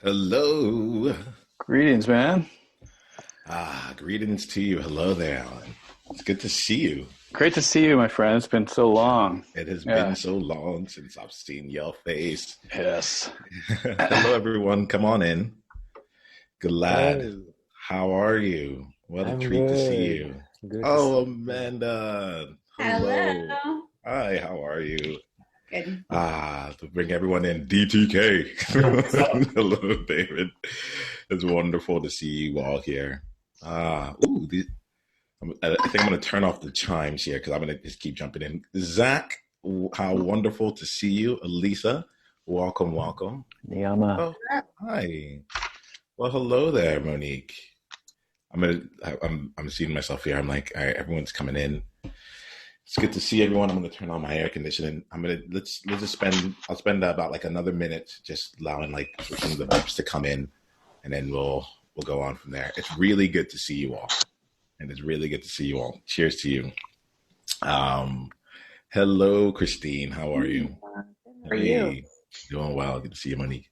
Hello. Greetings, man. Greetings to you. Hello there, Alan. It's good to see you. Great to see you, my friend. It's been so long. It has been Yeah. so long since I've seen your face. Yes. Hello, everyone. Come on in. Glad. Hey, How are you? What a I'm treat to see good. you. Good to Oh, see you. Amanda. Hello. Hello. Hi, how are you? Good. To bring everyone in, DTK. What's up? Hello, David. It's wonderful to see you all here. Ooh, I think I'm going to turn off the chimes here because I'm going to just keep jumping in. Zach, how wonderful to see you. Elisa, welcome, welcome. Niyama. Oh, hi. Well, hello there, Monique. I'm seeing myself here. I'm like, all right, everyone's coming in. It's good to see everyone. I'm going to turn on my air conditioning. Let's just I'll spend about like another minute just allowing like for some of the reps to come in, and then we'll go on from there. It's really good to see you all, and it's really good to see you all. Cheers to you. Um, Hello, Christine. How are you? How are you? Hey, doing well. Good to see you, Monique.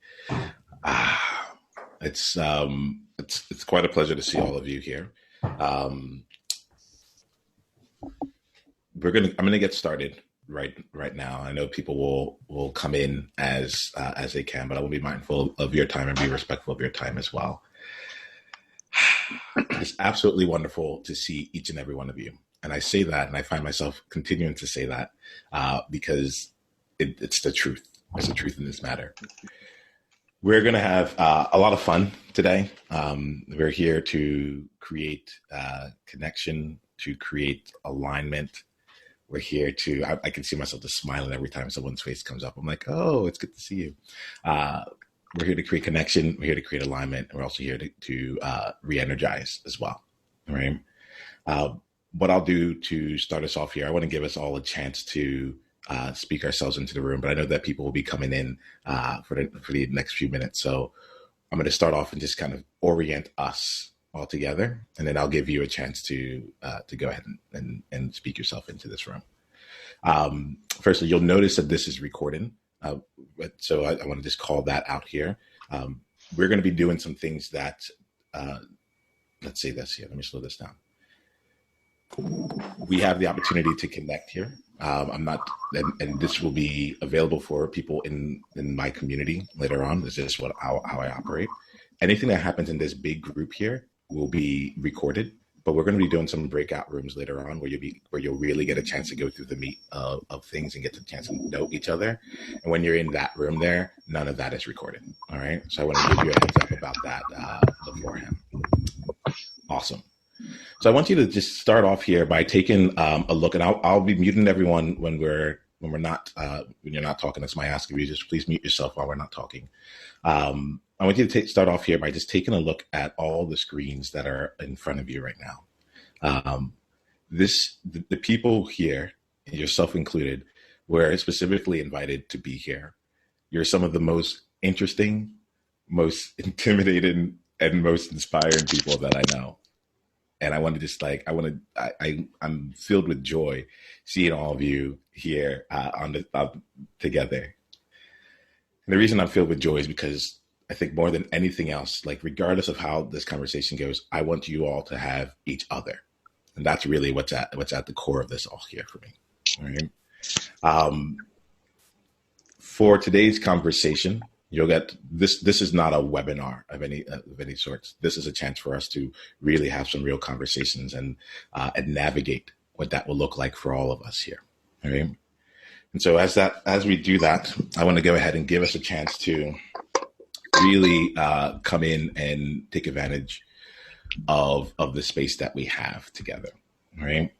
Ah, it's quite a pleasure to see all of you here. Um, I'm gonna get started right now. I know people will come in as they can, but I will be mindful of your time and be respectful of your time as well. It's absolutely wonderful to see each and every one of you. And I say that, and I find myself continuing to say that because it's the truth. It's the truth in this matter. We're going to have a lot of fun today. We're here to create connection, to create alignment. We're here I can see myself just smiling every time someone's face comes up. I'm like, oh, it's good to see you. Uh, we're here to create connection. We're here to create alignment. We're also here to re-energize as well. All right. Uh, what I'll do to start us off here, I want to give us all a chance to speak ourselves into the room, but I know that people will be coming in for the next few minutes. So I'm going to start off and just kind of orient us all together, and then I'll give you a chance to go ahead and speak yourself into this room. Firstly, you'll notice that this is recording. So I want to just call that out here. We're going to be doing some things that, let's say this here. Let me slow this down. We have the opportunity to connect here. I'm not, and this will be available for people in my community later on. This is how I operate. Anything that happens in this big group here will be recorded, but we're going to be doing some breakout rooms later on where you'll really get a chance to go through the meat of things and get the chance to know each other. And when you're in that room there, none of that is recorded. All right. So I want to give you a heads up about that beforehand. Awesome. So I want you to just start off here by taking a look, and I'll be muting everyone when we're not when you're not talking. That's my ask of you. Just please mute yourself while we're not talking. I want you to start off here by just taking a look at all the screens that are in front of you right now. The people here, yourself included, were specifically invited to be here. You're some of the most interesting, most intimidating, and most inspiring people that I know. And I want to just like I'm filled with joy seeing all of you here together. And the reason I'm filled with joy is because I think more than anything else, like regardless of how this conversation goes, I want you all to have each other, and that's really what's at the core of this all here for me. All right. For today's conversation, you'll get this. This is not a webinar of any sorts. This is a chance for us to really have some real conversations and navigate what that will look like for all of us here. All right. And so as we do that, I want to go ahead and give us a chance to really come in and take advantage of the space that we have together. All right.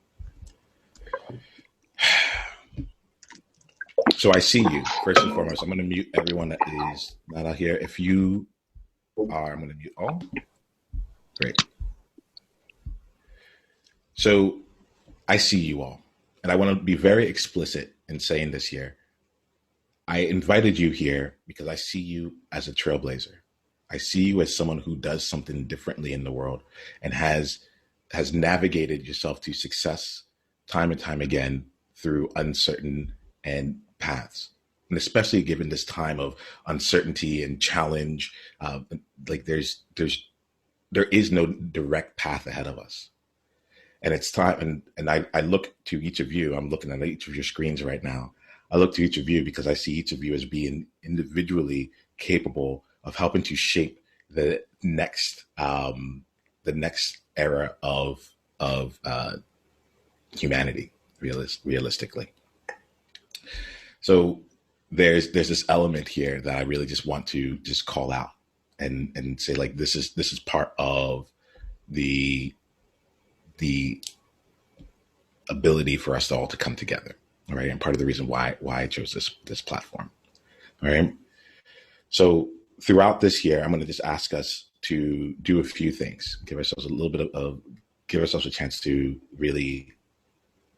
So I see you first and foremost. I'm going to mute everyone that is not out here. If you are, I'm going to mute all. Great. So I see you all, and I want to be very explicit in saying this here. I invited you here because I see you as a trailblazer. I see you as someone who does something differently in the world and has navigated yourself to success time and time again through uncertain and paths. And especially given this time of uncertainty and challenge, like there is no direct path ahead of us. And it's time, and I look to each of you, I'm looking at each of your screens right now. I look to each of you because I see each of you as being individually capable of helping to shape the next era of humanity, realistically. So there's this element here that I really just want to just call out and say, like, this is part of the ability for us all to come together, all right? And part of the reason why I chose this platform, all right? So throughout this year, I'm going to just ask us to do a few things, give ourselves a little bit give ourselves a chance to really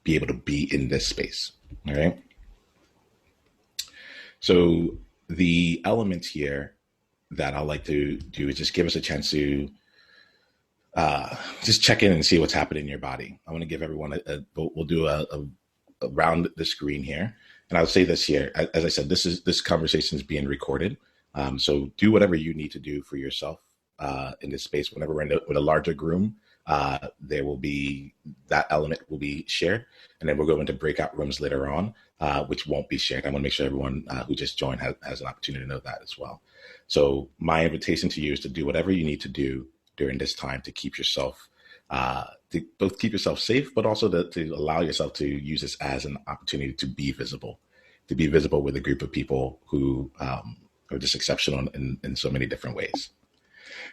be able to be in this space, all right? So the elements here that I like to do is just give us a chance to just check in and see what's happening in your body. I want to give everyone we'll do a around the screen here. And I'll say this here, as I said, this conversation is being recorded. So do whatever you need to do for yourself in this space. Whenever we're with a larger group, there will be, that element will be shared. And then we'll go into breakout rooms later on, which won't be shared. I want to make sure everyone who just joined has an opportunity to know that as well. So my invitation to you is to do whatever you need to do during this time to keep yourself, to both keep yourself safe, but also to allow yourself to use this as an opportunity to be visible with a group of people who are just exceptional in so many different ways.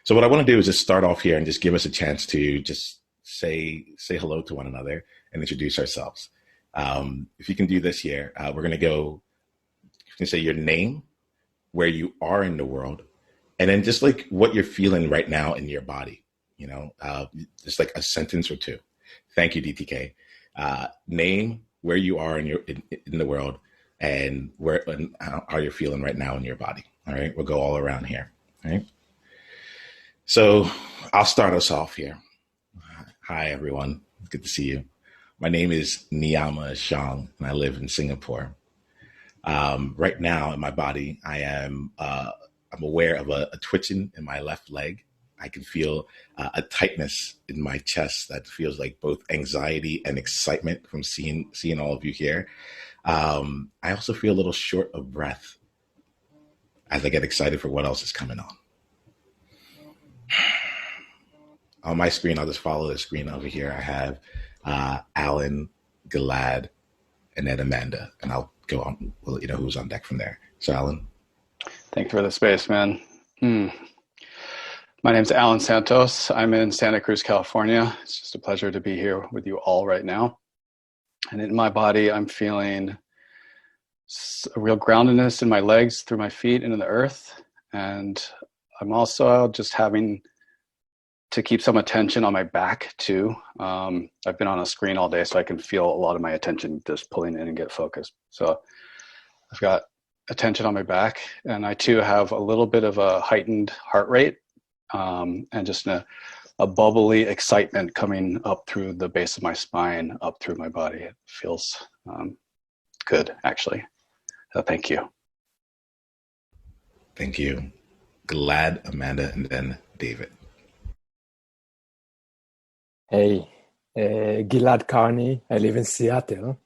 So what I want to do is just start off here and just give us a chance to just say hello to one another and introduce ourselves. If you can do this here, we're going to go, you can say your name, where you are in the world, and then just like what you're feeling right now in your body, just like a sentence or two. Thank you, DTK. Name, where you are in the world, and how you're feeling right now in your body. All right, we'll go all around here. All right. So I'll start us off here. Hi, everyone. Good to see you. My name is Niyama Shang, and I live in Singapore. Right now in my body, I'm aware of a twitching in my left leg. I can feel a tightness in my chest that feels like both anxiety and excitement from seeing all of you here. I also feel a little short of breath as I get excited for what else is coming on. On my screen, I'll just follow the screen over here. I have Alan, Gilad, and then Amanda, and I'll go on. We'll let you know who's on deck from there. So, Alan. Thanks for the space, man. My name's Alan Santos. I'm in Santa Cruz, California. It's just a pleasure to be here with you all right now. And in my body, I'm feeling a real groundedness in my legs, through my feet, into the earth. And I'm also just having to keep some attention on my back too. I've been on a screen all day, so I can feel a lot of my attention just pulling in and get focused. So I've got attention on my back, and I too have a little bit of a heightened heart rate, and just a bubbly excitement coming up through the base of my spine, up through my body. It feels good, actually. So thank you. Thank you. Glad, Amanda, and then David. Hey, Gilad Karni. I live in Seattle,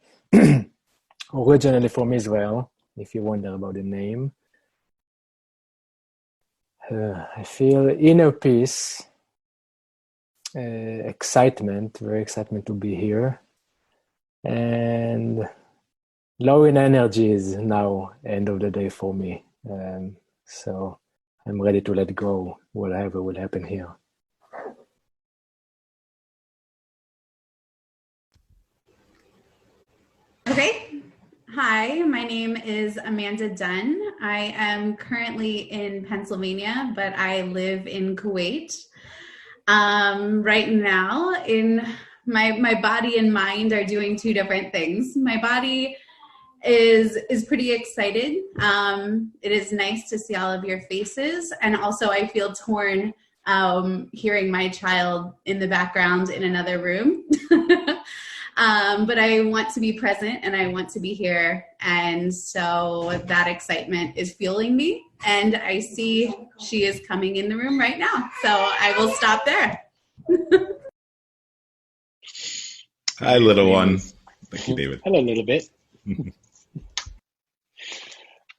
originally from Israel, if you wonder about the name. I feel inner peace, excitement, very excitement to be here, and low in energies now, end of the day for me. So I'm ready to let go, whatever will happen here. Okay. Hi, my name is Amanda Dunn. I am currently in Pennsylvania, but I live in Kuwait. Right now, my body and mind are doing two different things. My body is pretty excited. It is nice to see all of your faces, and also I feel torn hearing my child in the background in another room. But I want to be present and I want to be here. And so that excitement is fueling me. And I see she is coming in the room right now. So I will stop there. Hi, little one. Thank you, David. Hello, little bit. My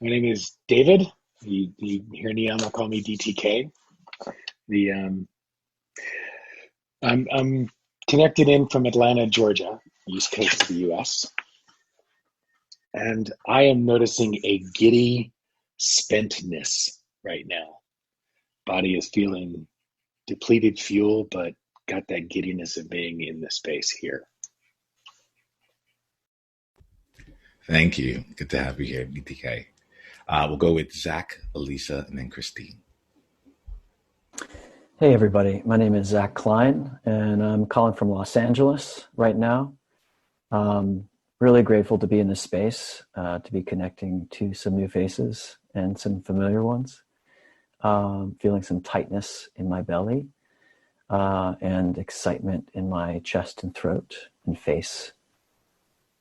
name is David. You hear Niyama call me DTK. I'm connected in from Atlanta, Georgia, east coast of the U.S. And I am noticing a giddy spentness right now. Body is feeling depleted fuel, but got that giddiness of being in the space here. Thank you. Good to have you here, BTK. We'll go with Zach, Elisa, and then Christine. Hey everybody, my name is Zach Klein and I'm calling from Los Angeles right now. Really grateful to be in this space, to be connecting to some new faces and some familiar ones. Feeling some tightness in my belly and excitement in my chest and throat and face.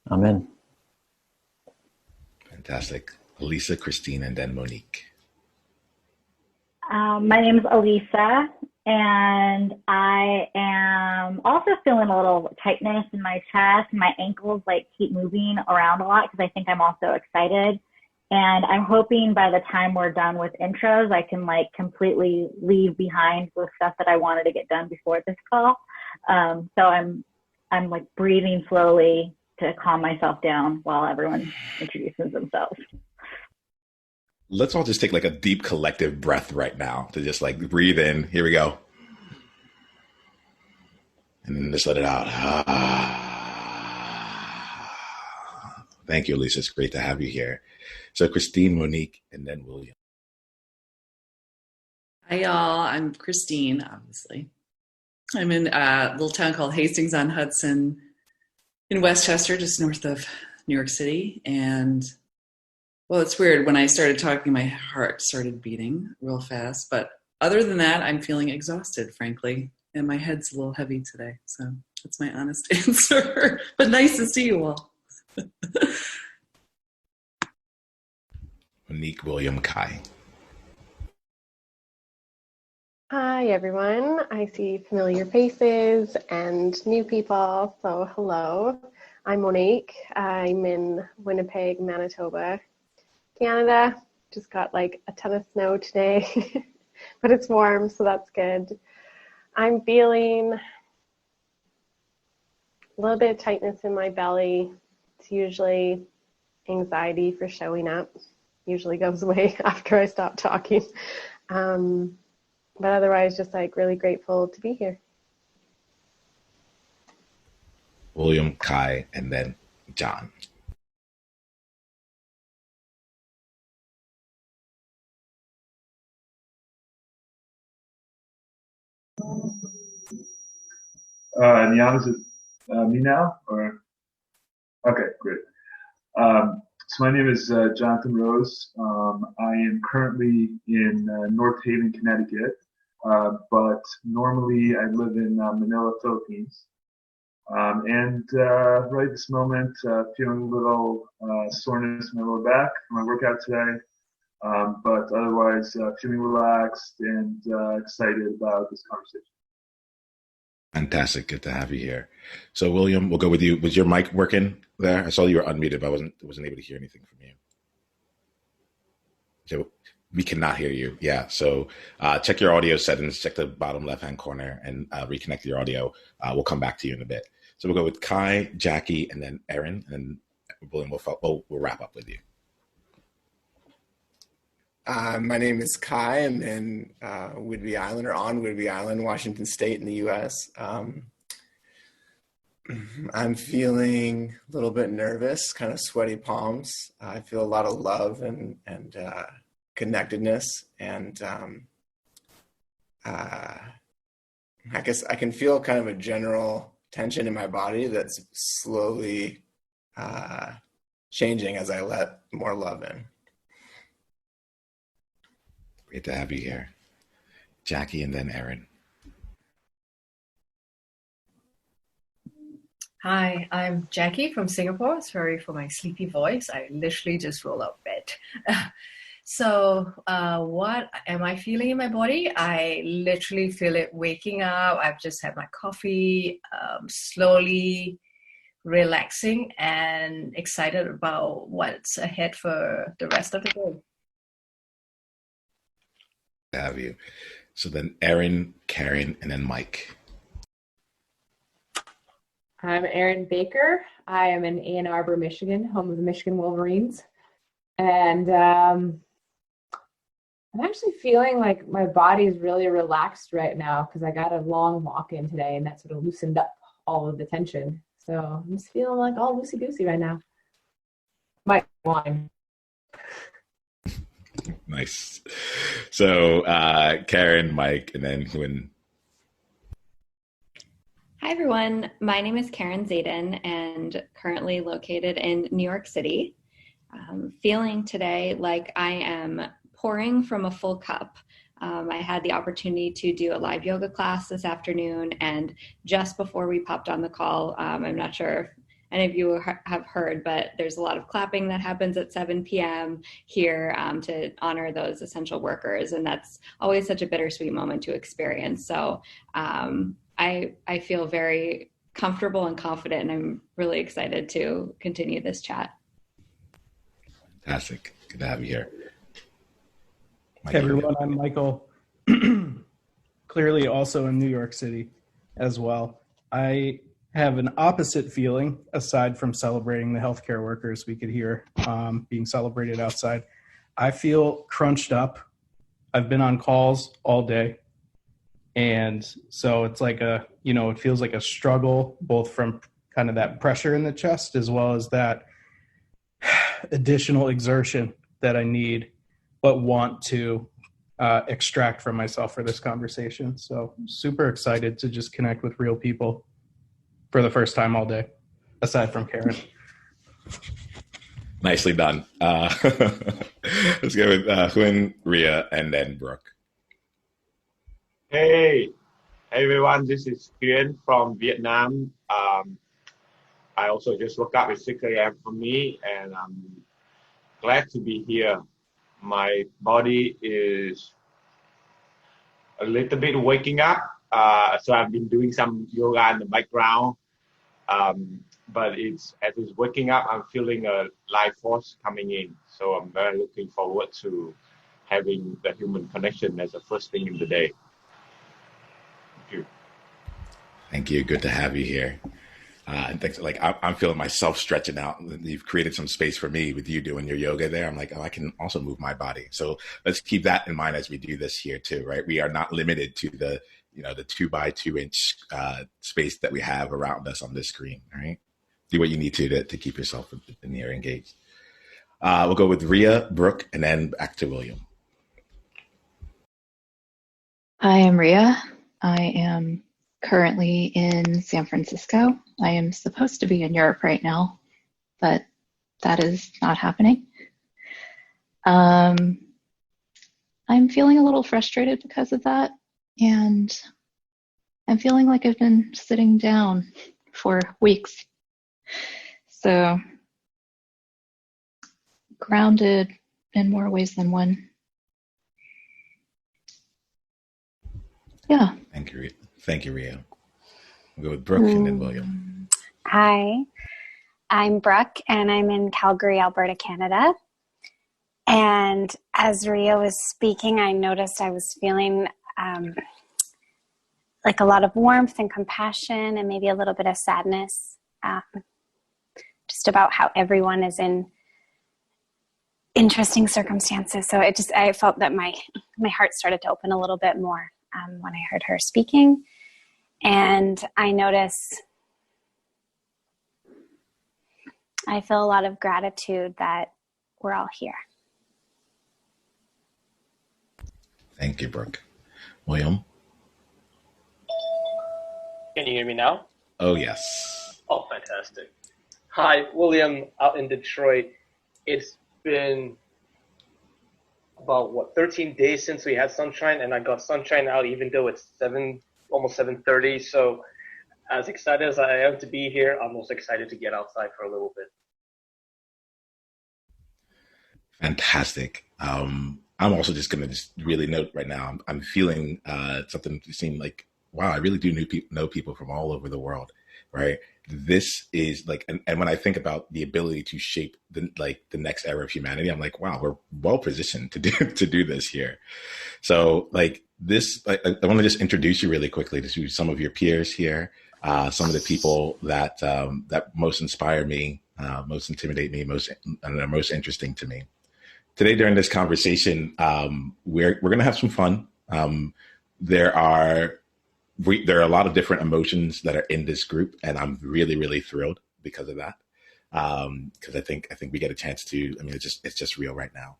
I'm in. Fantastic. Elisa, Christine, and then Monique. My name is Elisa, and I am also feeling a little tightness in my chest. My ankles like keep moving around a lot because I think I'm also excited. And I'm hoping by the time we're done with intros, I can like completely leave behind the stuff that I wanted to get done before this call. So I'm like breathing slowly to calm myself down while everyone introduces themselves. Let's all just take like a deep collective breath right now to just like breathe in. Here we go. And then just let it out. Thank you, Elisa. It's great to have you here. So Christine, Monique, and then William. Hi, y'all. I'm Christine, obviously. I'm in a little town called Hastings-on-Hudson in Westchester, just north of New York City. And well, it's weird. When I started talking, my heart started beating real fast. But other than that, I'm feeling exhausted, frankly. And my head's a little heavy today. So that's my honest answer. But nice to see you all. Monique, William, Kai. Hi, everyone. I see familiar faces and new people. So hello. I'm Monique. I'm in Winnipeg, Manitoba, Canada. Just got like a ton of snow today, but it's warm, so that's good. I'm feeling a little bit of tightness in my belly. It's usually anxiety for showing up. Usually goes away after I stop talking. But otherwise, just like really grateful to be here. William, Kai, and then John. Niyam, is it me now? Or okay, great. So my name is Jonathan Rose. I am currently in North Haven, Connecticut, but normally I live in Manila, Philippines. And right this moment, feeling a little soreness in my lower back from my workout today, but otherwise feeling relaxed and excited about this conversation. Fantastic. Good to have you here. So, William, we'll go with you. Was your mic working there? I saw you were unmuted, but I wasn't able to hear anything from you. So we cannot hear you. Yeah. So check your audio settings, check the bottom left-hand corner, and reconnect your audio. We'll come back to you in a bit. So we'll go with Kai, Jackie, and then Erin, and William, we'll wrap up with you. My name is Kai. I'm in Whidbey Island, or on Whidbey Island, Washington State in the U.S. I'm feeling a little bit nervous, kind of sweaty palms. I feel a lot of love and connectedness, and I guess I can feel kind of a general tension in my body that's slowly changing as I let more love in. Great to have you here. Jackie and then Erin. Hi, I'm Jackie from Singapore. Sorry for my sleepy voice. I literally just rolled out of bed. What am I feeling in my body? I literally feel it waking up. I've just had my coffee, slowly relaxing and excited about what's ahead for the rest of the day. Have you? So then Erin, Karen, and then Mike. I'm Erin Baker. I am in Ann Arbor, Michigan, home of the Michigan Wolverines. And I'm actually feeling like my body is really relaxed right now because I got a long walk in today and that sort of loosened up all of the tension. So I'm just feeling like all loosey-goosey right now. Mike, wine. Nice. So Karen, Mike, and then Huynh. Hi, everyone. My name is Karen Zayden and currently located in New York City. Feeling today like I am pouring from a full cup. I had the opportunity to do a live yoga class this afternoon, and just before we popped on the call, I'm not sure if any of you have heard, but there's a lot of clapping that happens at 7 p.m. here to honor those essential workers, and that's always such a bittersweet moment to experience. So I feel very comfortable and confident, and I'm really excited to continue this chat. Fantastic. Good to have you here. Hey everyone, I'm Michael. Clearly also in New York City as well. I have an opposite feeling aside from celebrating the healthcare workers we could hear being celebrated outside. I feel crunched up. I've been on calls all day. And so it's like it feels like a struggle, both from kind of that pressure in the chest as well as that additional exertion that I need, but want to extract from myself for this conversation. So super excited to just connect with real people for the first time all day, aside from Karen. Nicely done. Let's go with Huynh, Ria, and then Brooke. Hey everyone, this is Nguyen from Vietnam. I also just woke up at 6 a.m. for me, and I'm glad to be here. My body is a little bit waking up, so I've been doing some yoga in the background. But as it's waking up, I'm feeling a life force coming in. So I'm very looking forward to having the human connection as the first thing in the day. Thank you. Good to have you here. And thanks. Like I'm feeling myself stretching out. You've created some space for me with you doing your yoga there. I'm like, oh, I can also move my body. So let's keep that in mind as we do this here too, right? We are not limited to the 2x2 inch space that we have around us on this screen. All right, do what you need to keep yourself in the air engaged. We'll go with Ria, Brooke, and then back to William. Hi, I'm Ria. I am currently in San Francisco. I am supposed to be in Europe right now, but that is not happening. I'm feeling a little frustrated because of that, and I'm feeling like I've been sitting down for weeks. So grounded in more ways than one. Yeah. Thank you, Ria. We'll go with Brooke and then William. Hi, I'm Brooke, and I'm in Calgary, Alberta, Canada. And as Ria was speaking, I noticed I was feeling like a lot of warmth and compassion and maybe a little bit of sadness just about how everyone is in interesting circumstances. So I felt that my heart started to open a little bit more when I heard her speaking. And I feel a lot of gratitude that we're all here. Thank you, Brooke. William? Can you hear me now? Oh, yes. Oh, fantastic. Hi, William, out in Detroit. It's been about 13 days since we had sunshine, and I got sunshine out even though it's almost 7:30. So as excited as I am to be here, I'm also excited to get outside for a little bit. Fantastic. I'm also just going to just really note right now, I'm feeling something to seem like, wow, I really do know people from all over the world, right? This is like, and when I think about the ability to shape the next era of humanity, I'm like, wow, we're well positioned to do this here. So like this, I want to just introduce you really quickly to some of your peers here, some of the people that that most inspire me, most intimidate me, and are most interesting to me. Today during this conversation, we're going to have some fun. There are a lot of different emotions that are in this group, and I'm really, really thrilled because of that. Because I think we get a chance to. I mean, it's just real right now.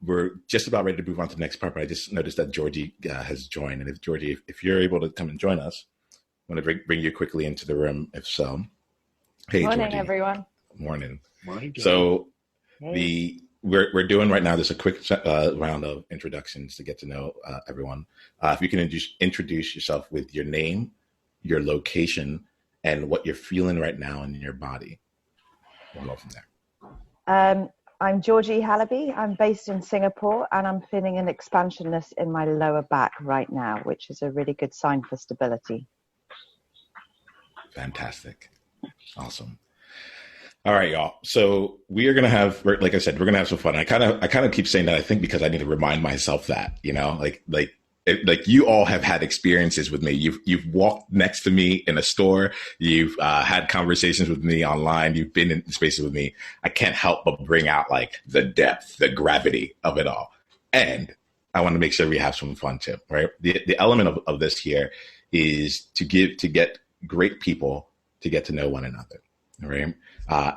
We're just about ready to move on to the next part, but I just noticed that Georgie has joined, and if Georgie, if you're able to come and join us, I'm going to bring you quickly into the room. If so, hey, morning, Georgie. Everyone. Morning. Morning. So Hey. We're doing right now just a quick round of introductions to get to know everyone. If you can introduce yourself with your name, your location, and what you're feeling right now in your body. We'll go from there. I'm Georgie Hallaby. I'm based in Singapore, and I'm feeling an expansionness in my lower back right now, which is a really good sign for stability. Fantastic. Awesome. All right, y'all. So we are going to have, like I said, we're going to have some fun. I kind of keep saying that, I think, because I need to remind myself that, you know, like you all have had experiences with me. You've walked next to me in a store. You've had conversations with me online. You've been in spaces with me. I can't help but bring out like the depth, the gravity of it all. And I want to make sure we have some fun too, right? The element of this here is to get great people to get to know one another, right?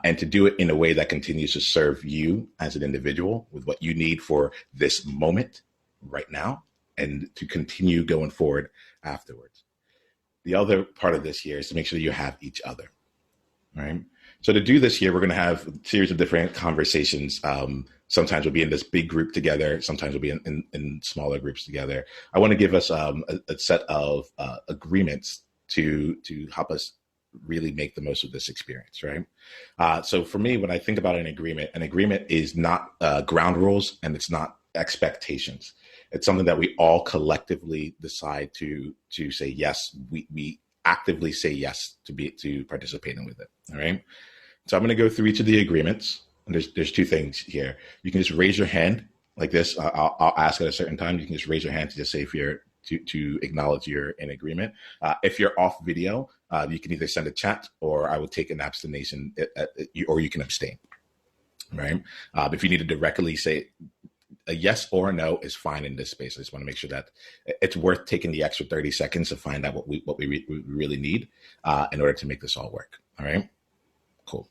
And to do it in a way that continues to serve you as an individual with what you need for this moment right now, and to continue going forward afterwards. The other part of this here is to make sure that you have each other, right? So to do this here, we're going to have a series of different conversations. Sometimes we'll be in this big group together. Sometimes we'll be in smaller groups together. I want to give us a set of agreements to help us really make the most of this experience, right? So for me, when I think about an agreement is not ground rules, and it's not expectations. It's something that we all collectively decide to say yes. We actively say yes to participating with it. All right. So I'm going to go through each of the agreements, and there's two things here. You can just raise your hand like this. I'll ask at a certain time. You can just raise your hand to just say if you're to acknowledge you're in agreement. If you're off video, you can either send a chat, or I will take an abstination, or you can abstain. Right. If you need to directly say a yes or a no is fine in this space. I just want to make sure that it's worth taking the extra 30 seconds to find out what we really need in order to make this all work. All right, cool.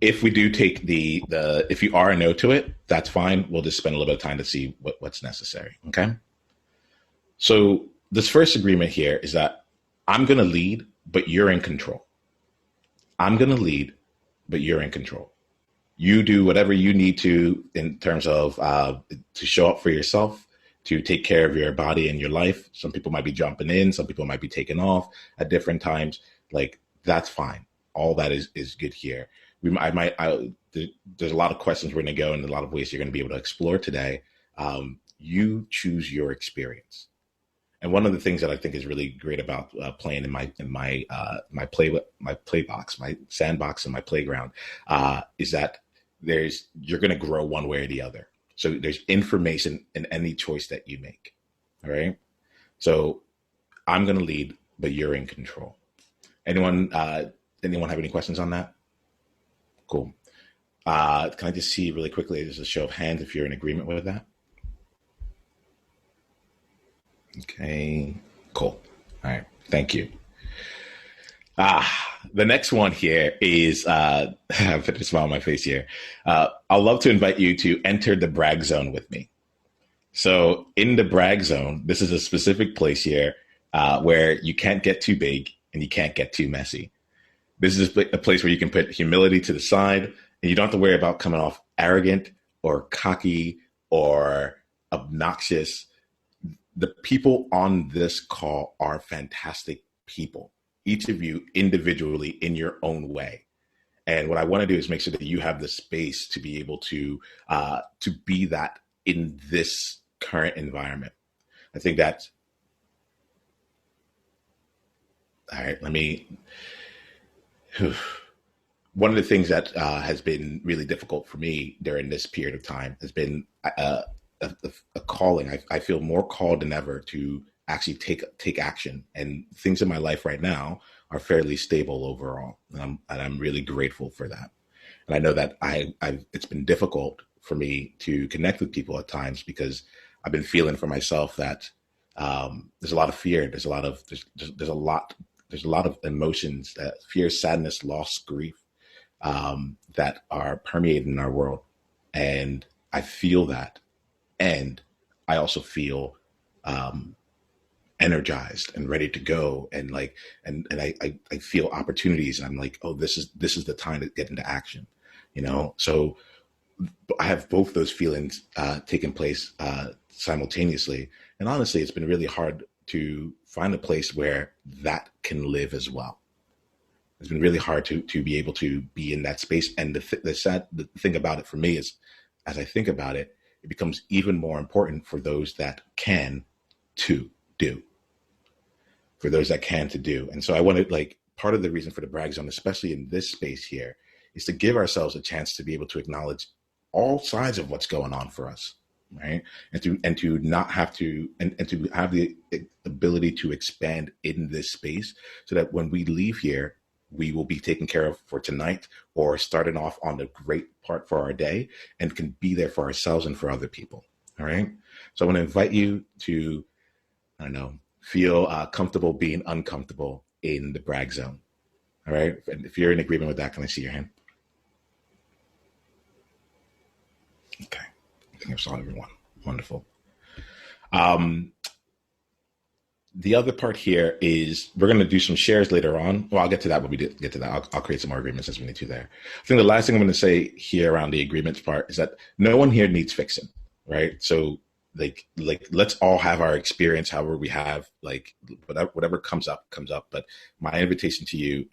If we do take if you are a no to it, that's fine. We'll just spend a little bit of time to see what's necessary. Okay. So this first agreement here is that I'm going to lead, but you're in control. I'm going to lead, but you're in control. You do whatever you need to in terms of to show up for yourself, to take care of your body and your life. Some people might be jumping in. Some people might be taking off at different times. Like, that's fine. All that is good here. There's a lot of questions we're going to go, and a lot of ways you're going to be able to explore today. You choose your experience. And one of the things that I think is really great about playing in my play box, my sandbox, and my playground is that you're going to grow one way or the other. So there's information in any choice that you make. All right. So I'm going to lead, but you're in control. Anyone have any questions on that? Cool. Can I just see really quickly, there's a show of hands if you're in agreement with that? Okay, cool. All right, thank you. The next one here is, I put a smile on my face here. I'd love to invite you to enter the brag zone with me. So in the brag zone, this is a specific place here where you can't get too big and you can't get too messy. This is a place where you can put humility to the side, and you don't have to worry about coming off arrogant or cocky or obnoxious. the people on this call are fantastic people, each of you individually in your own way. And what I want to do is make sure that you have the space to be able to be that in this current environment. I think that's, all right, one of the things that has been really difficult for me during this period of time has been a calling. I feel more called than ever to actually take action, and things in my life right now are fairly stable overall, and I'm really grateful for that. And I know that it's been difficult for me to connect with people at times because I've been feeling for myself that there's a lot of fear, there's a lot of emotions, that fear, sadness, loss, grief, that are permeating in our world, and I feel that, and I also feel energized and ready to go, and I feel opportunities, and I'm like, oh, this is the time to get into action, So I have both those feelings taking place simultaneously, and honestly, it's been really hard to find a place where that can live as well. It's been really hard to be able to be in that space, and the thing about it for me is, as I think about it, it becomes even more important for those that can to do. For those that can to do. And so I wanted, part of the reason for the brag zone, especially in this space here, is to give ourselves a chance to be able to acknowledge all sides of what's going on for us, right? And to not have to, and to have the ability to expand in this space so that when we leave here, we will be taken care of for tonight, or starting off on the great part for our day, and can be there for ourselves and for other people. All right. So I want to invite you to, feel comfortable being uncomfortable in the brag zone. All right. And if you're in agreement with that, can I see your hand? Okay. I think I saw everyone. Wonderful. The other part here is we're going to do some shares later on. Well, I'll get to that when we get to that. I'll create some more agreements as we need to there. I think the last thing I'm going to say here around the agreements part is that no one here needs fixing, right? So let's all have our experience, however we have, whatever comes up. But my invitation to you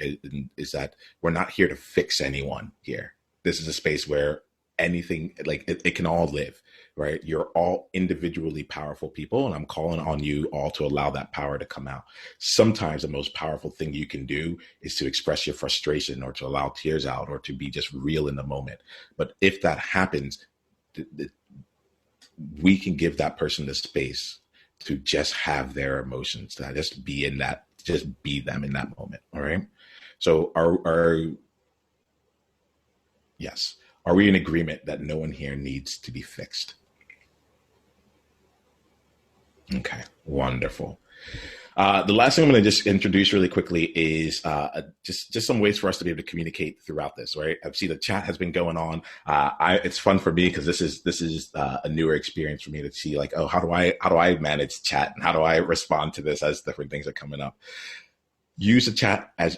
is that we're not here to fix anyone here. This is a space where anything, it can all live, right? You're all individually powerful people, and I'm calling on you all to allow that power to come out. Sometimes the most powerful thing you can do is to express your frustration, or to allow tears out, or to be just real in the moment. But if that happens, we can give that person the space to just have their emotions, to just be in that, just be them in that moment. All right. So are we in agreement that no one here needs to be fixed? Okay, wonderful. The last thing I'm going to just introduce really quickly is just some ways for us to be able to communicate throughout this, right? I see the chat has been going on. It's fun for me because this is a newer experience for me to see, how do I manage chat, and how do I respond to this as different things are coming up. Use the chat as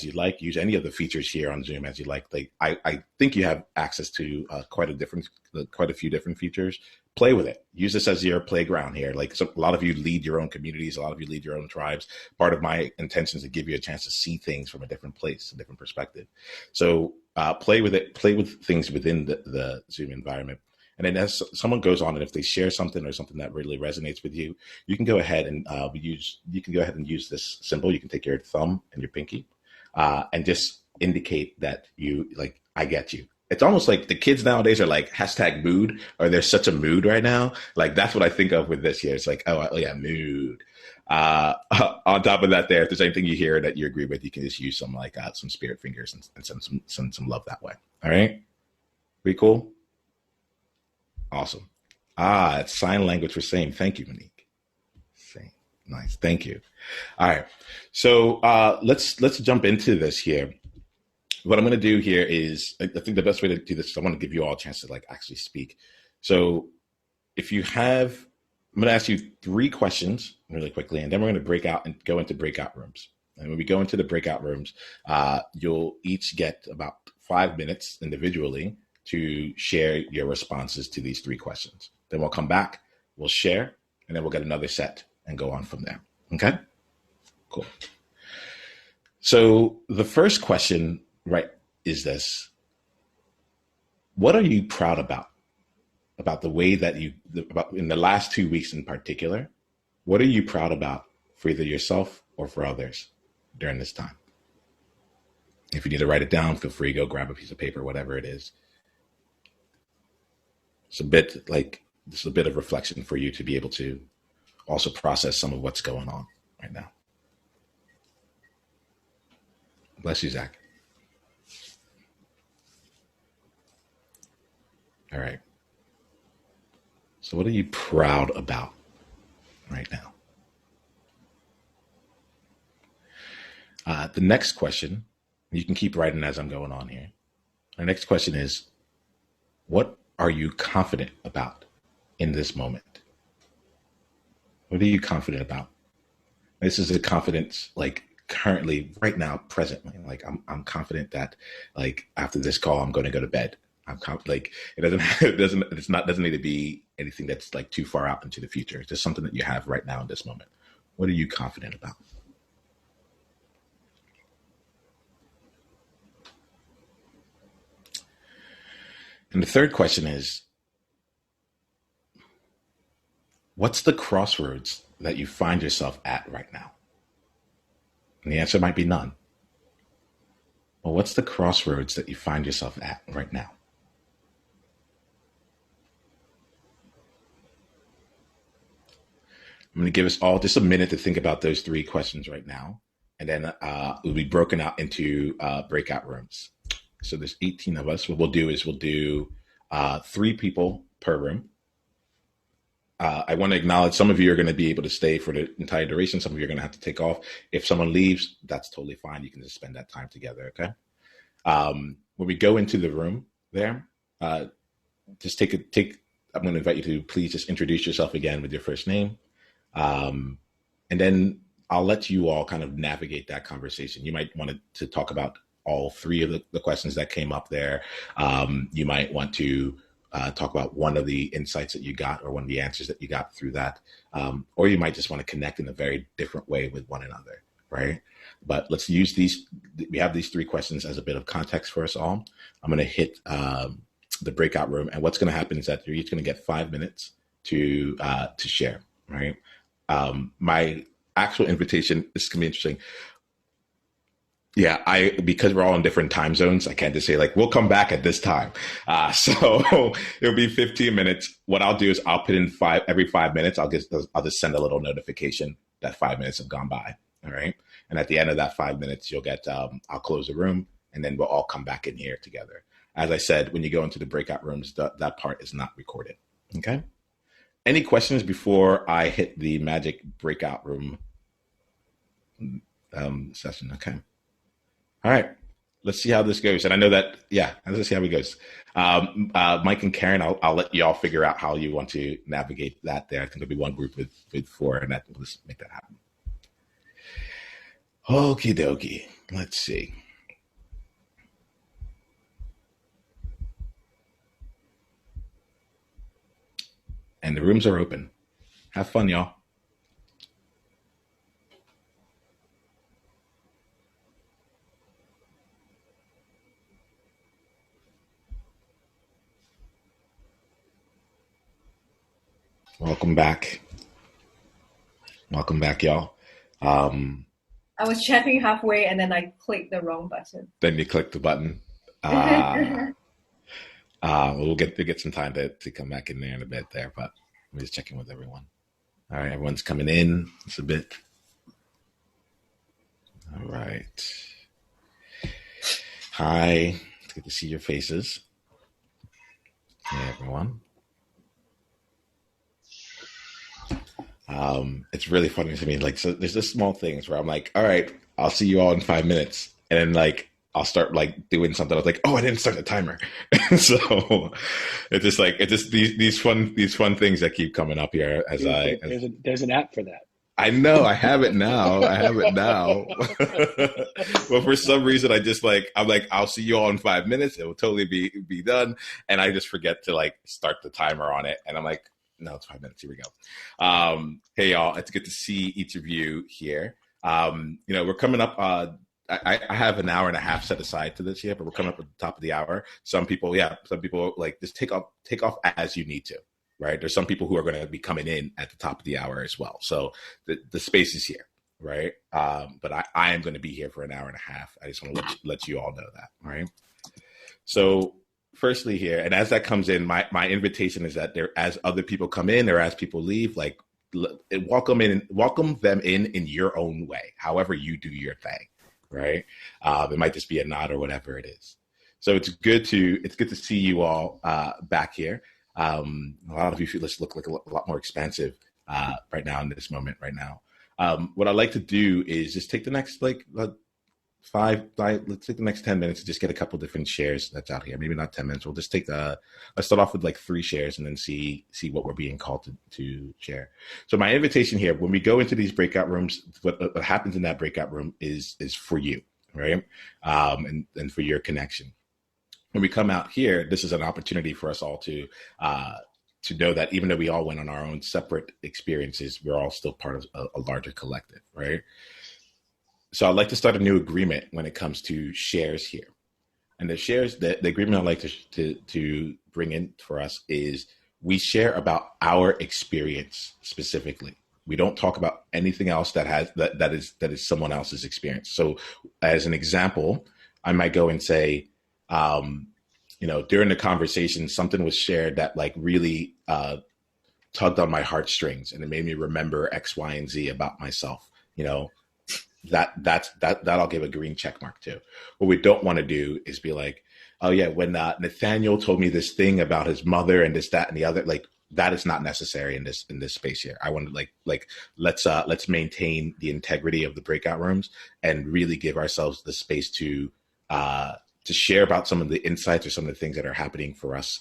you like. Use any of the features here on Zoom as you like. I think you have access to quite a few different features. Play with it. Use this as your playground here. A lot of you lead your own communities. A lot of you lead your own tribes. Part of my intention is to give you a chance to see things from a different place, a different perspective. So play with it. Play with things within the Zoom environment. And then as someone goes on, and if they share something or something that really resonates with you, you can go ahead and use this symbol. You can take your thumb and your pinky and just indicate that I get you. It's almost like the kids nowadays are #mood, or there's such a mood right now. That's what I think of with this here. It's oh yeah, mood. On top of that, if there's anything you hear that you agree with, you can just use some some spirit fingers and send some love that way. All right, pretty cool. Awesome. It's sign language for same. Thank you, Monique. Same. Nice. Thank you. All right. So let's jump into this here. What I'm going to do here is, I think the best way to do this is I want to give you all a chance to actually speak. So if you have, I'm going to ask you 3 questions really quickly, and then we're going to break out and go into breakout rooms. And when we go into the breakout rooms, you'll each get about 5 minutes individually to share your responses to these 3 questions. Then we'll come back, we'll share, and then we'll get another set and go on from there. Okay? Cool. So the first question, right, is this. What are you proud about? About the way that about in the last 2 weeks in particular, what are you proud about for either yourself or for others during this time? If you need to write it down, feel free to go grab a piece of paper, whatever it is. It's a bit of reflection for you to be able to also process some of what's going on right now. Bless you, Zach. All right. So what are you proud about right now? The next question, you can keep writing as I'm going on here. The next question is, what are you confident about in this moment? What are you confident about? This is a confidence, like currently, right now, presently. Like I'm confident that, like after this call, I'm going to go to bed. I'm like it doesn't need to be anything that's like too far out into the future. It's just something that you have right now in this moment. What are you confident about? And the third question is, what's the crossroads that you find yourself at right now? And the answer might be none. Well, what's the crossroads that you find yourself at right now? I'm going to give us all just a minute to think about those three questions right now. And then it'll be broken out into breakout rooms. So there's 18 of us. What we'll do is we'll do 3 people per room. I want to acknowledge some of you are going to be able to stay for the entire duration. Some of you are going to have to take off. If someone leaves, that's totally fine. You can just spend that time together, okay? When we go into the room there, just I'm going to invite you to please just introduce yourself again with your first name. And then I'll let you all kind of navigate that conversation. You might want to talk about all 3 of the questions that came up there. You might want to talk about one of the insights that you got or one of the answers that you got through that. Or you might just want to connect in a very different way with one another, right? But let's use we have these 3 questions as a bit of context for us all. I'm going to hit the breakout room, and what's going to happen is that you're each going to get 5 minutes to share, right? My actual invitation, this is going to be interesting. Yeah, because we're all in different time zones, I can't just say like, we'll come back at this time. So it'll be 15 minutes. What I'll do is I'll put in every 5 minutes, I'll just send a little notification that 5 minutes have gone by. All right. And at the end of that 5 minutes, you'll get, I'll close the room and then we'll all come back in here together. As I said, when you go into the breakout rooms, that part is not recorded. Okay. Any questions before I hit the magic breakout room session? Okay. All right, let's see how this goes. And I know that, let's see how it goes. Mike and Karen, I'll let you all figure out how you want to navigate that there. I think there'll be one group with 4, and we'll just make that happen. Okie dokie, let's see. And the rooms are open. Have fun, y'all. Welcome back. Welcome back, y'all. I was chatting halfway and then I clicked the wrong button. Then you clicked the button. We'll get some time to come back in there in a bit there, but I'm just checking with everyone. All right, everyone's coming in. It's a bit. All right. Hi. It's good to see your faces. Hey, everyone. It's really funny to me. Like, so there's just small things where I'm like, all right, I'll see you all in 5 minutes. And then like, I'll start like doing something. I was like, oh, I didn't start the timer. So it's just these fun things that keep coming up here there's an app for that. I know I have it now. But for some reason, I'm like, I'll see you all in 5 minutes. It will totally be done. And I just forget to like start the timer on it. And I'm like, No, it's 5 minutes. Here we go. Hey, y'all. It's good to see each of you here. We're coming up. I have an hour and a half set aside to this here, but we're coming up at the top of the hour. Some people like just take off as you need to, right? There's some people who are going to be coming in at the top of the hour as well. So the space is here, right? But I am going to be here for an hour and a half. I just want to let you all know that, right? So firstly here, and as that comes in, my invitation is that as other people come in or as people leave, like welcome them in your own way, however you do your thing, right? It might just be a nod or whatever it is. So it's good to see you all back here. A lot of you feel this look like a lot more expansive right now in this moment right now. What I'd like to do is just take the next let's take the next 10 minutes to just get a couple different shares that's out here. Maybe not 10 minutes. We'll just let's start off with like 3 shares and then see what we're being called to share. So my invitation here, when we go into these breakout rooms, what happens in that breakout room is for you, right? And for your connection. When we come out here, this is an opportunity for us all to know that even though we all went on our own separate experiences, we're all still part of a larger collective, right? So I'd like to start a new agreement when it comes to shares here. And the agreement I'd like to bring in for us is we share about our experience specifically. We don't talk about anything else that is someone else's experience. So as an example, I might go and say, during the conversation, something was shared that like really tugged on my heartstrings and it made me remember X, Y, and Z about myself, that I'll give a green check mark to. What we don't want to do is be like, oh yeah, when Nathaniel told me this thing about his mother and this, that, and the other, like that is not necessary in this space here. I want to let's maintain the integrity of the breakout rooms and really give ourselves the space to share about some of the insights or some of the things that are happening for us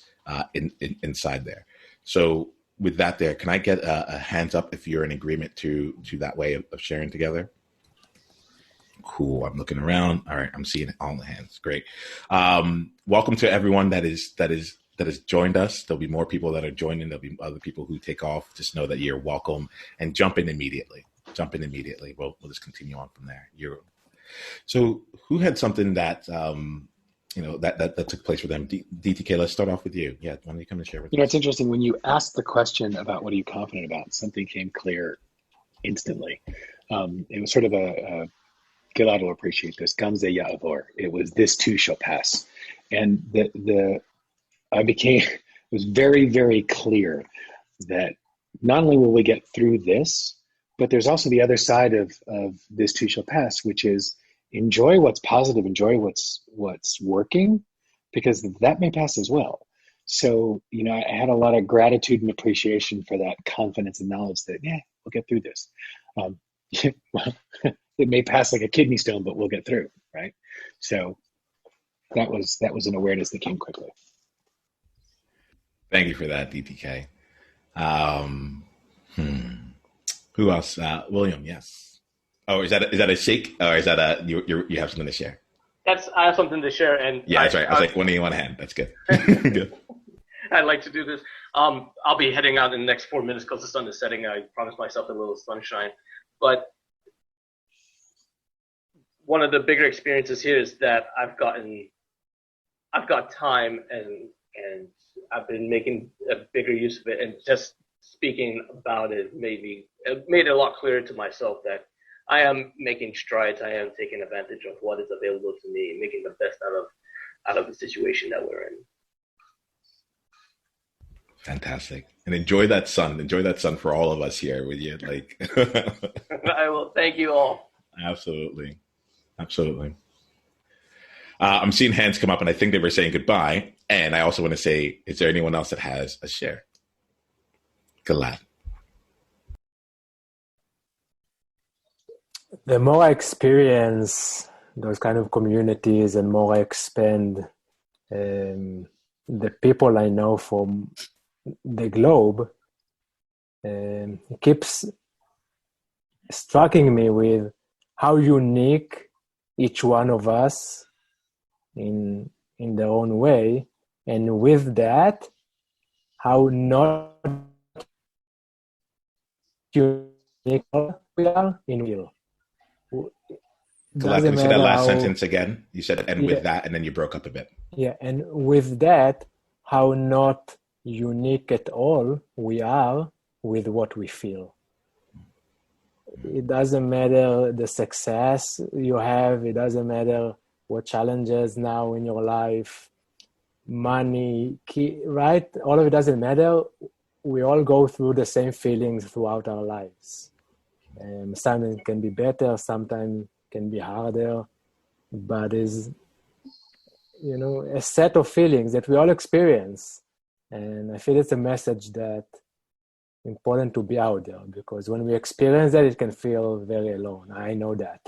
inside there. So with that there, can I get a hands up if you're in agreement to that way of sharing together? Cool. I'm looking around. All right. I'm seeing all the hands. Great. Welcome to everyone that has joined us. There'll be more people that are joining. There'll be other people who take off. Just know that you're welcome and jump in immediately. We'll just continue on from there. So who had something that, that took place for them? DTK, let's start off with you. Yeah. Why don't you come and share with us? It's interesting. When you asked the question about what are you confident about, something came clear instantly. It was sort of a Gilad will appreciate this. Gamze Ya'avor. It was this too shall pass. And it was very, very clear that not only will we get through this, but there's also the other side of this too shall pass, which is enjoy what's positive, enjoy what's working, because that may pass as well. So, I had a lot of gratitude and appreciation for that confidence and knowledge that, we'll get through this. It may pass like a kidney stone, but we'll get through, right? So that was an awareness that came quickly. Thank you for that, DTK. Who else? William, yes. Oh, is that a shake, or is that you have something to share? I have something to share, and yeah, that's right. I was like, one in one hand. That's good. Good. I'd like to do this. I'll be heading out in the next 4 minutes because the sun is setting. I promised myself a little sunshine, but one of the bigger experiences here is that I've got time and I've been making a bigger use of it, and just speaking about it made it a lot clearer to myself that I am making strides. I am taking advantage of what is available to me, making the best out of the situation that we're in. Fantastic. And enjoy that sun. Enjoy that sun for all of us here with you. Like I will. Thank you all. Absolutely. I'm seeing hands come up, and I think they were saying goodbye. And I also want to say, is there anyone else that has a share? Gilad. The more I experience those kind of communities and more I expand the people I know from the globe, it keeps striking me with how unique each one of us in their own way, and with that, how not unique we are in real. Can you say that last sentence again? You said, and with Yeah. that, and then you broke up a bit. Yeah, and with that, how not unique at all we are with what we feel. It doesn't matter the success you have, it doesn't matter what challenges now in your life, money, right? All of it doesn't matter. We all go through the same feelings throughout our lives. Sometimes it can be better, sometimes can be harder, but is a set of feelings that we all experience. And I feel it's a message that important to be out there, because when we experience that, it can feel very alone. I know that.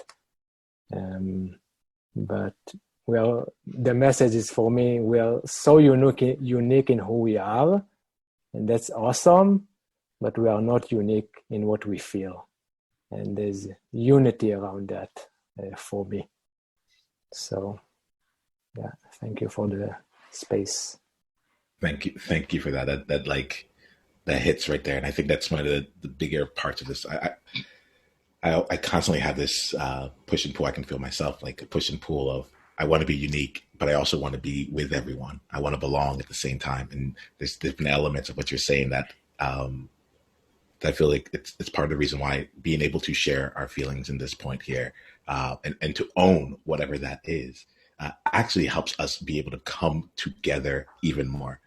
But the message is, for me, we are so unique in who we are, and that's awesome, but we are not unique in what we feel. And there's unity around that for me. So, yeah, thank you for the space. Thank you for that. That hits right there, and I think that's one of the bigger parts of this. I constantly have this push and pull. I can feel myself, like a push and pull of, I want to be unique, but I also want to be with everyone. I want to belong at the same time, and there's different elements of what you're saying that I feel like it's part of the reason why being able to share our feelings in this point here and to own whatever that is actually helps us be able to come together even more.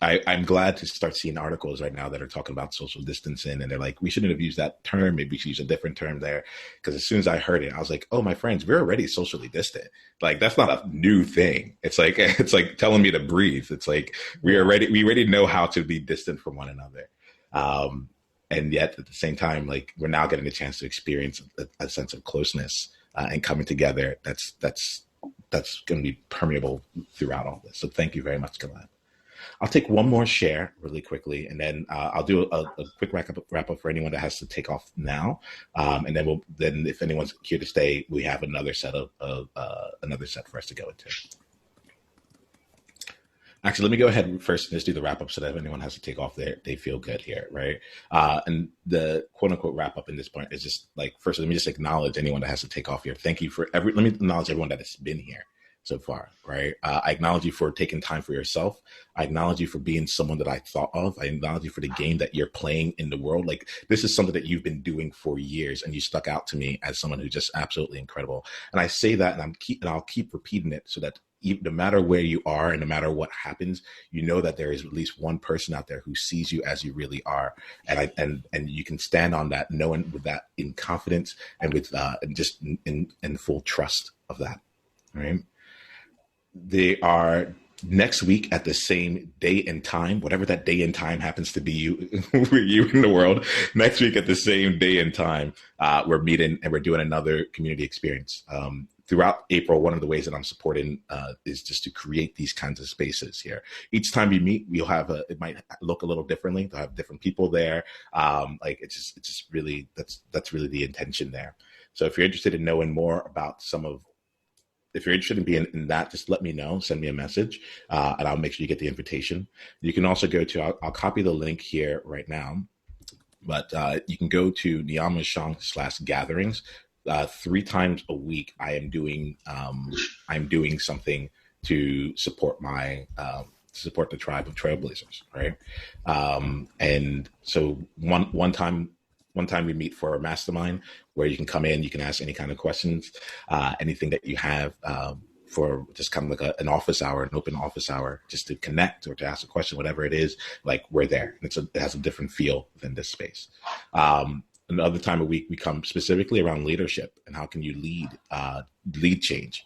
I'm glad to start seeing articles right now that are talking about social distancing, and they're like, we shouldn't have used that term. Maybe we should use a different term there. Because as soon as I heard it, I was like, oh, my friends, we're already socially distant. Like, that's not a new thing. It's like telling me to breathe. It's like we already know how to be distant from one another. And yet at the same time, like, we're now getting a chance to experience a sense of closeness and coming together. That's going to be permeable throughout all this. So thank you very much, Gilad. I'll take one more share really quickly, and then I'll do a quick wrap up for anyone that has to take off now. And then if anyone's here to stay, we have another set for us to go into. Actually, let me go ahead first and just do the wrap up so that if anyone has to take off there, they feel good here, right? And the quote unquote wrap up in this point is just like, first, let me just acknowledge anyone that has to take off here. Thank you let me acknowledge everyone that has been here so far, right? I acknowledge you for taking time for yourself. I acknowledge you for being someone that I thought of. I acknowledge you for the game that you're playing in the world. Like, this is something that you've been doing for years, and you stuck out to me as someone who's just absolutely incredible. And I say that, and I'll keep repeating it so that no matter where you are and no matter what happens, you know that there is at least one person out there who sees you as you really are, and you can stand on that, knowing with that in confidence and with just in full trust of that, right? They are next week at the same day and time, whatever that day and time happens to be you in the world. Next week at the same day and time, we're meeting and we're doing another community experience. Throughout April, one of the ways that I'm supporting is just to create these kinds of spaces here. Each time we meet, we'll have it might look a little differently. They'll have different people there. It's just really, that's really the intention there. So if you're interested in knowing more about if you're interested in being in that, just let me know, send me a message, and I'll make sure you get the invitation. You can also go to, I'll copy the link here right now, but you can go to Niamashong/gatherings. 3 times a week, I'm doing something to support support the tribe of Trailblazers, right? And so one time we meet for a mastermind where you can come in, you can ask any kind of questions, anything that you have for just kind of like an office hour, an open office hour, just to connect or to ask a question, whatever it is, like, we're there. It has a different feel than this space. Another time a week, we come specifically around leadership and how can you lead change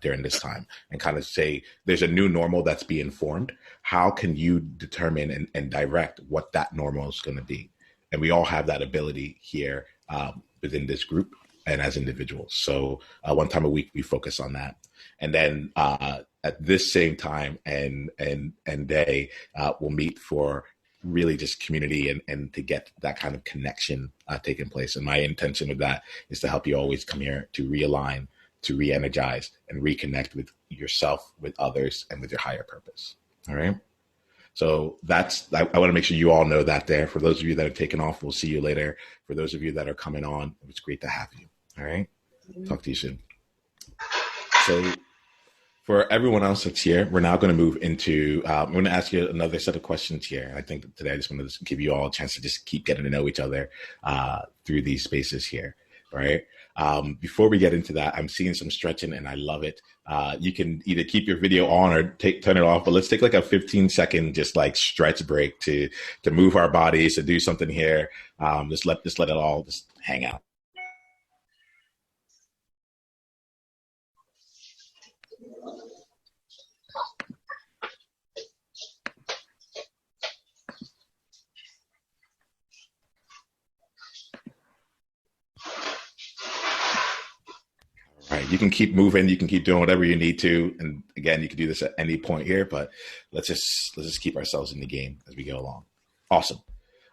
during this time, and kind of say there's a new normal that's being formed. How can you determine and direct what that normal is going to be? And we all have that ability here within this group and as individuals. So one time a week, we focus on that. And then at this same time and day, we'll meet for really just community and to get that kind of connection taking place. And my intention with that is to help you always come here to realign, to re-energize, and reconnect with yourself, with others, and with your higher purpose. All right. So I want to make sure you all know that there. For those of you that have taken off, we'll see you later. For those of you that are coming on, it's great to have you. All right. Talk to you soon. So for everyone else that's here, we're now going to move into, I'm going to ask you another set of questions here. I think that today I just want to give you all a chance to just keep getting to know each other through these spaces here. Right. Before we get into that, I'm seeing some stretching and I love it. You can either keep your video on or turn it off, but let's take like a 15-second just like stretch break to move our bodies, to do something here. Just let it all just hang out. Right. You can keep moving. You can keep doing whatever you need to. And again, you can do this at any point here, but let's just keep ourselves in the game as we go along. Awesome.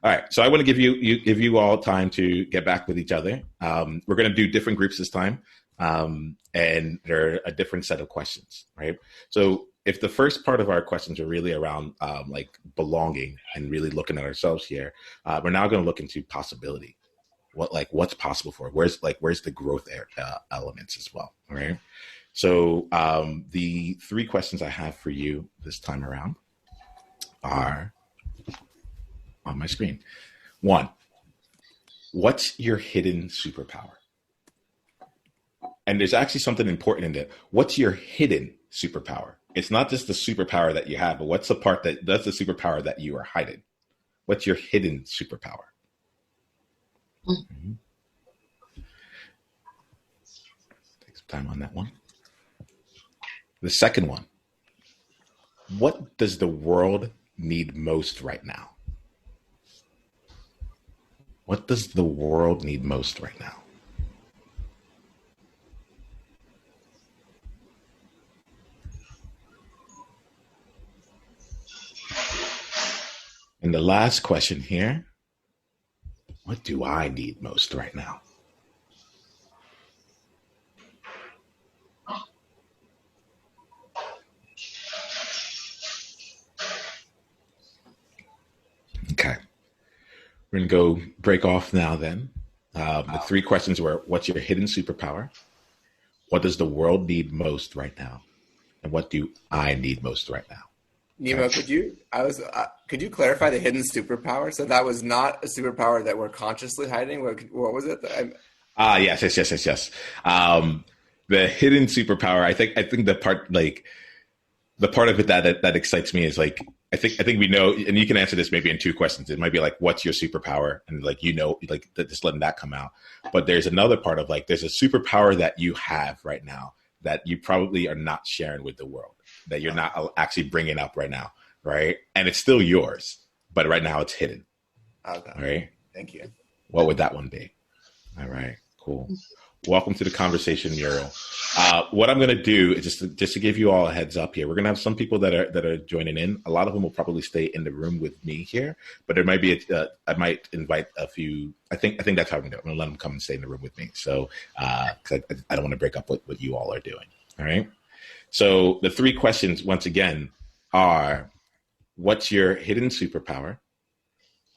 All right. So I want to give you all time to get back with each other. We're going to do different groups this time. And they're a different set of questions, right? So if the first part of our questions are really around like belonging and really looking at ourselves here, we're now going to look into possibility. What's possible for it? Where's the growth elements as well, all right? So the 3 questions I have for you this time around are on my screen. 1, what's your hidden superpower? And there's actually something important in that. What's your hidden superpower? It's not just the superpower that you have, but what's the part that's the superpower that you are hiding? What's your hidden superpower? Mm-hmm. Take some time on that one. The second one, what does the world need most right now? What does the world need most right now? And the last question here, what do I need most right now? Okay. We're going to go break off now then. The 3 questions were, what's your hidden superpower? What does the world need most right now? And what do I need most right now? Nemo, could you clarify the hidden superpower? So that was not a superpower that we're consciously hiding. What was it? Yes. The hidden superpower. I think the part of it that excites me is like I think we know, and you can answer this maybe in 2 questions. It might be like, what's your superpower, and just letting that come out. But there's another part of like, there's a superpower that you have right now that you probably are not sharing with the world, that you're not actually bringing up right now, right? And it's still yours, but right now it's hidden. Okay. All right. Thank you. What would that one be? All right. Cool. Welcome to the conversation, Muriel. What I'm going to do is just to give you all a heads up here. We're going to have some people that are joining in. A lot of them will probably stay in the room with me here, but there might be I might invite a few. I think that's how I'm going to do it. I'm going to let them come and stay in the room with me. So because I don't want to break up what you all are doing. All right. So the 3 questions once again are: what's your hidden superpower?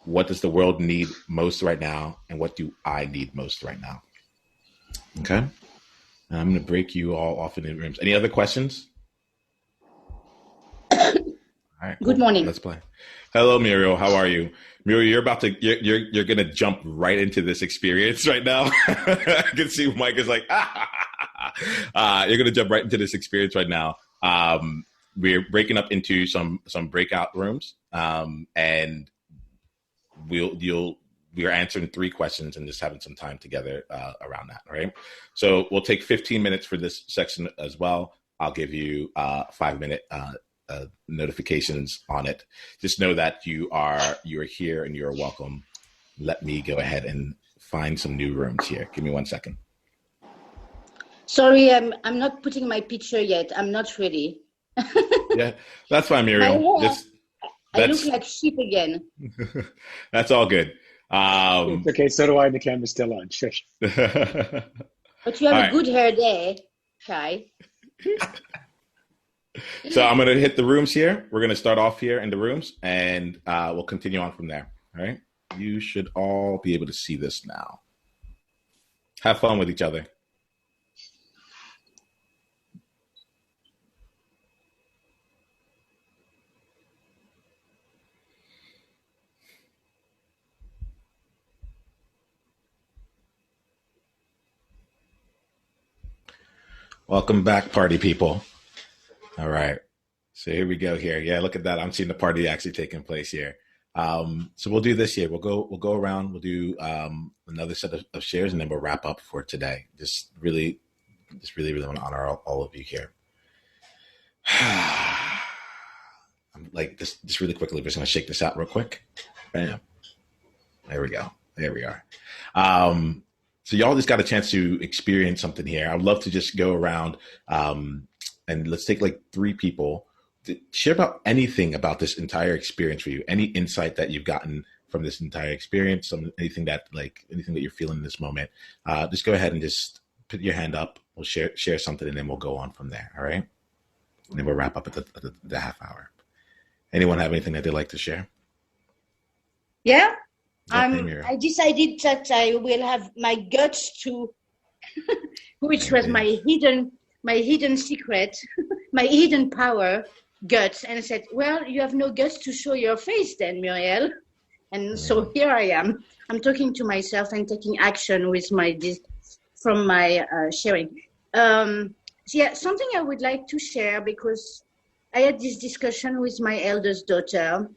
What does the world need most right now? And what do I need most right now? Okay. And I'm going to break you all off in the rooms. Any other questions? All right. Cool. Good morning. Let's play. Hello, Muriel. How are you? Muriel, you're going to jump right into this experience right now. I can see Mike is like, you're going to jump right into this experience right now. We're breaking up into some breakout rooms, and we are answering 3 questions and just having some time together around that. All right. So we'll take 15 minutes for this section as well. I'll give you 5-minute notifications on it. Just know that you're here and you're welcome. Let me go ahead and find some new rooms here. Give me 1 second. Sorry, I'm not putting my picture yet. I'm not ready. Yeah, that's fine, Muriel. I look like sheep again. That's all good. It's okay, so do I. The camera's still on. Shush. But you have a good hair day, Kai. So I'm going to hit the rooms here. We're going to start off here in the rooms, and we'll continue on from there. All right. You should all be able to see this now. Have fun with each other. Welcome back, party people. All right. So here we go here. Yeah, look at that. I'm seeing the party actually taking place here. So we'll do this here. We'll go around. We'll do another set of shares, and then we'll wrap up for today. Just really want to honor all of you here. I'm like this. Just really quickly, we're just gonna shake this out real quick. Bam. There we go. There we are. So y'all just got a chance to experience something here. I would love to just go around and let's take like 3 people to share about anything about this entire experience for you. Any insight that you've gotten from this entire experience, anything that you're feeling in this moment. Just go ahead and just put your hand up. We'll share something, and then we'll go on from there. All right. And then we'll wrap up at the half hour. Anyone have anything that they'd like to share? Yeah. Yeah, I decided that I will have my guts to, which was my hidden secret, my hidden power, guts. And I said, well, you have no guts to show your face then, Muriel. And so here I am. I'm talking to myself and taking action with from my sharing. Yeah, something I would like to share, because I had this discussion with my eldest daughter.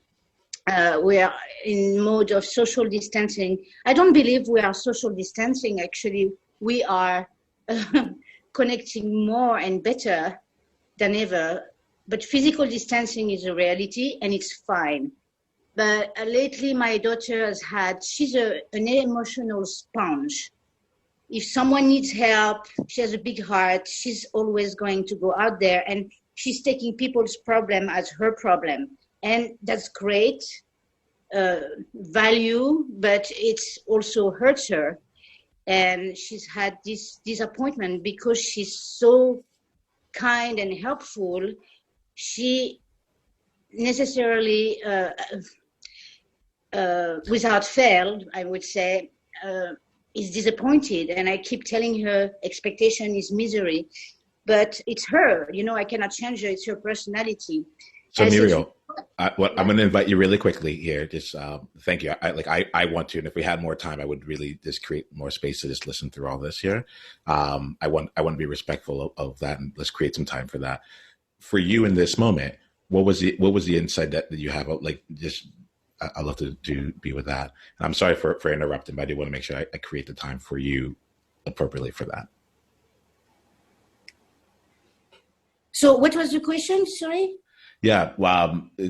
We are in mode of social distancing. I don't believe we are social distancing. Actually, we are connecting more and better than ever. But physical distancing is a reality, and it's fine. But lately, my daughter she's an emotional sponge. If someone needs help, she has a big heart. She's always going to go out there, and she's taking people's problem as her problem. And that's great value, but it's also hurts her. And she's had this disappointment because she's so kind and helpful. She necessarily, without fail, I would say, is disappointed. And I keep telling her expectation is misery. But it's her, I cannot change her. It's her personality. So Muriel, I'm going to invite you really quickly here. Just thank you. I want to, and if we had more time, I would really just create more space to just listen through all this here. I want to be respectful of that, and let's create some time for that. For you in this moment, what was the insight that you have? I'd love to be with that. And I'm sorry for interrupting, but I do want to make sure I create the time for you appropriately for that. So what was the question? Sorry. Yeah. What are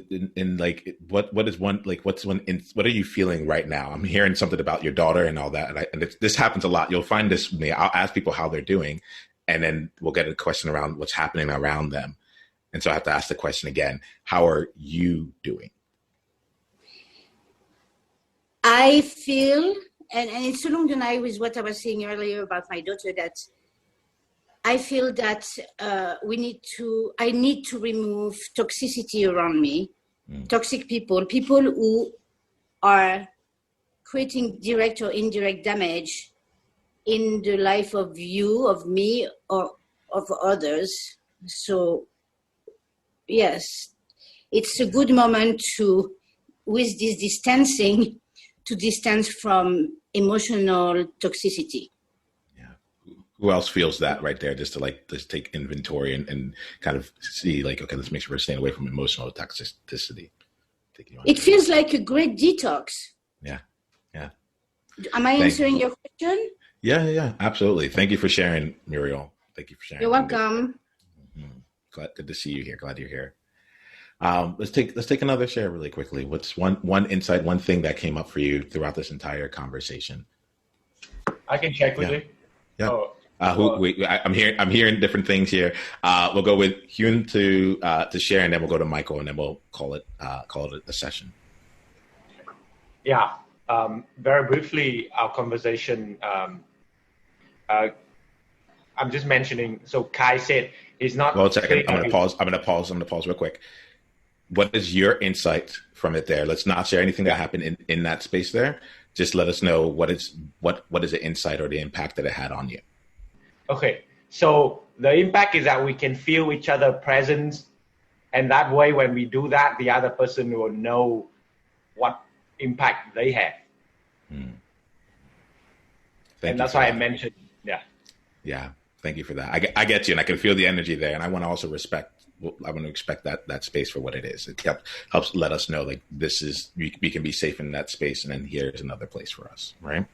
you feeling right now? I'm hearing something about your daughter and all that. And this happens a lot. You'll find this with me. I'll ask people how they're doing, and then we'll get a question around what's happening around them. And so I have to ask the question again, how are you doing? I feel, and it's along the line with what I was saying earlier about my daughter, that I feel that I need to remove toxicity around me, toxic people who are creating direct or indirect damage in the life of you, of me, or of others. So, yes, it's a good moment with this distancing, to distance from emotional toxicity. Who else feels that right there? Just to take inventory and kind of see okay, let's make sure we're staying away from emotional toxicity. It feels like a great detox. Yeah. Am I answering your question? Yeah, absolutely. Thank you for sharing, Muriel. Thank you for sharing. You're welcome. Good to see you here. Glad you're here. Let's take another share really quickly. What's one insight, one thing that came up for you throughout this entire conversation? I can check quickly. Yeah. Oh. I'm hearing different things here. We'll go with Hyun to share, and then we'll go to Michael, and then we'll call it a session. Yeah. Very briefly, our conversation. I'm just mentioning. So Kai said It's not. Well, a second. I'm clear. going to pause real quick. What is your insight from it there? Let's not share anything that happened in that space there. Just let us know what is the insight or the impact that it had on you. Okay, so the impact is that we can feel each other's presence, and that way when we do that, the other person will know what impact they have. And that's why I mentioned, Yeah, thank you for that. I get you, and I can feel the energy there, and I want to also I want to expect that space for what it is. It helps let us know, like, this is, we can be safe in that space, and then here's another place for us, right?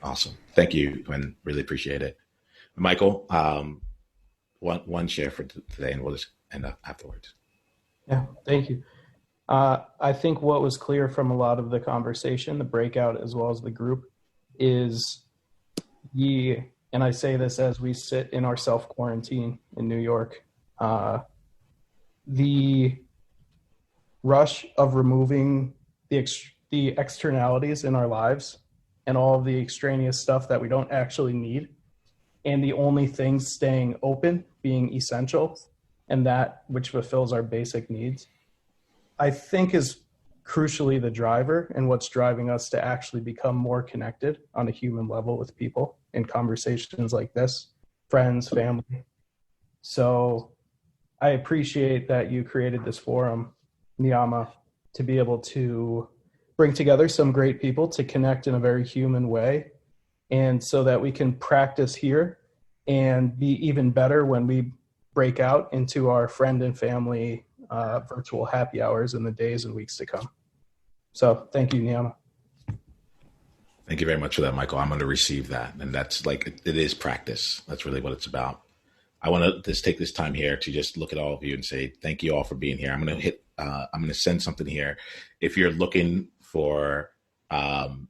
Awesome. Thank you, Gwen. Really appreciate it. Michael, one share for today, and we'll just end up afterwards. Yeah, thank you. I think what was clear from a lot of the conversation, the breakout as well as the group, is and I say this as we sit in our self-quarantine in New York, the rush of removing the externalities in our lives and all of the extraneous stuff that we don't actually need, and the only things staying open being essential and that which fulfills our basic needs, I think is crucially the driver and what's driving us to actually become more connected on a human level with people in conversations like this, friends, family. So I appreciate that you created this forum, Niyama, to be able to bring together some great people to connect in a very human way, and so that we can practice here and be even better when we break out into our friend and family virtual happy hours in the days and weeks to come. So thank you, Niyama. Thank you very much for that, Michael. I'm going to receive that. And that's like, it is practice. That's really what it's about. I want to just take this time here to just look at all of you and say, thank you all for being here. I'm going to send something here. If you're looking for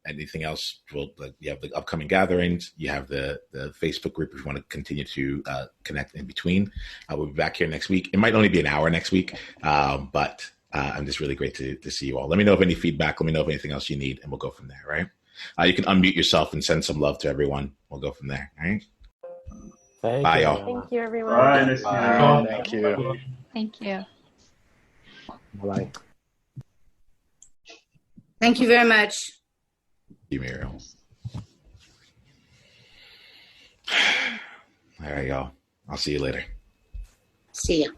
anything else, you have the upcoming gatherings, you have the Facebook group if you want to continue to connect in between. We'll be back here next week. It might only be an hour next week, but I'm just really great to see you all. Let me know of any feedback. Let me know of anything else you need, and we'll go from there, right? You can unmute yourself and send some love to everyone. We'll go from there, all right? Bye, y'all. Thank you, everyone. Bye. Nice to meet you. Thank you. Thank you. Bye. Thank you very much. Thank you, Muriel. All right, y'all. I'll see you later. See ya.